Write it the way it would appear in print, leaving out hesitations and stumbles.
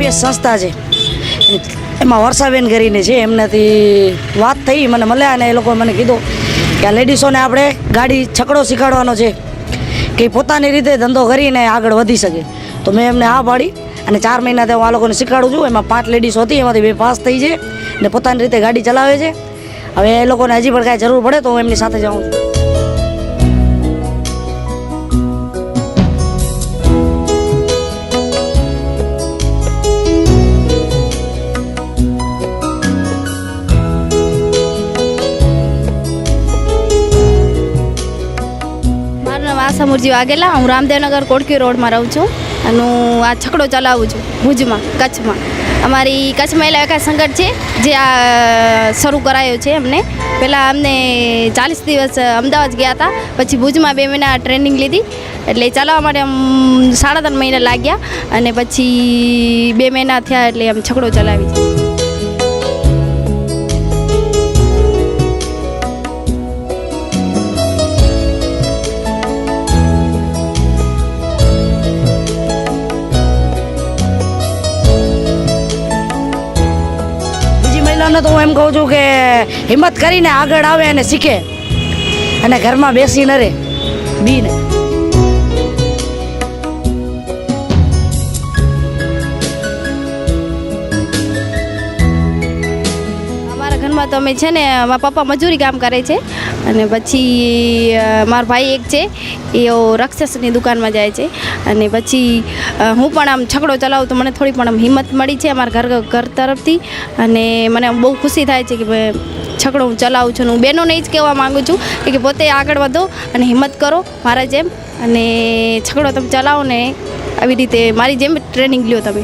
DPS સંસ્થા છે, એમાં વર્ષાબેન કરીને છે, એમનાથી વાત થઈ, મને મળ્યા અને એ લોકોએ મને કીધું કે આ લેડીઝોને આપણે ગાડી છકડો શીખવાડવાનો છે કે પોતાની રીતે ધંધો કરીને આગળ વધી શકે. તો મેં એમને હા પાડી અને 4 મહિનાથી હું આ લોકોને શીખવાડું છું. એમાં 5 લેડીઝો હતી, એમાંથી 2 પાસ થઈ છે ને પોતાની રીતે ગાડી ચલાવે છે. હવે એ લોકોને હજી પણ કાંઈ જરૂર પડે તો હું એમની સાથે જાઉં છું. આશામુરજી વાઘેલા, હું રામદેવનગર કોટકી રોડમાં રહું છું અને હું આ છકડો ચલાવું છું ભુજમાં, કચ્છમાં. અમારી કચ્છ મહિલા વિકાસ સંગઠન છે જે આ શરૂ કરાયો છે. અમને પહેલાં અમને 40 દિવસ અમદાવાદ ગયા હતા, પછી ભુજમાં 2 મહિના ટ્રેનિંગ લીધી, એટલે ચલાવવા માટે આમ 3.5 મહિના લાગ્યા અને પછી 2 મહિના થયા એટલે આમ છકડો ચલાવી છે. તો હું એમ કહું છું કે હિંમત કરીને આગળ આવે અને શીખે અને ઘરમાં બેસી ન રહે બીને. અમારા ઘરમાં તો અમે છે ને, મારા પપ્પા મજૂરી કામ કરે છે અને પછી મારો ભાઈ એક છે એ રક્ષસની દુકાનમાં જાય છે અને પછી હું પણ આમ છકડો ચલાવું તો મને થોડી પણ આમ હિંમત મળી છે અમારા ઘર તરફથી અને મને બહુ ખુશી થાય છે કે છકડો હું ચલાવું છું. હું બહેનોને જ કહેવા માગું છું કે પોતે આગળ વધો અને હિંમત કરો મારા જેમ, અને છકડો તમે ચલાવો ને આવી રીતે મારી જેમ ટ્રેનિંગ લ્યો તમે.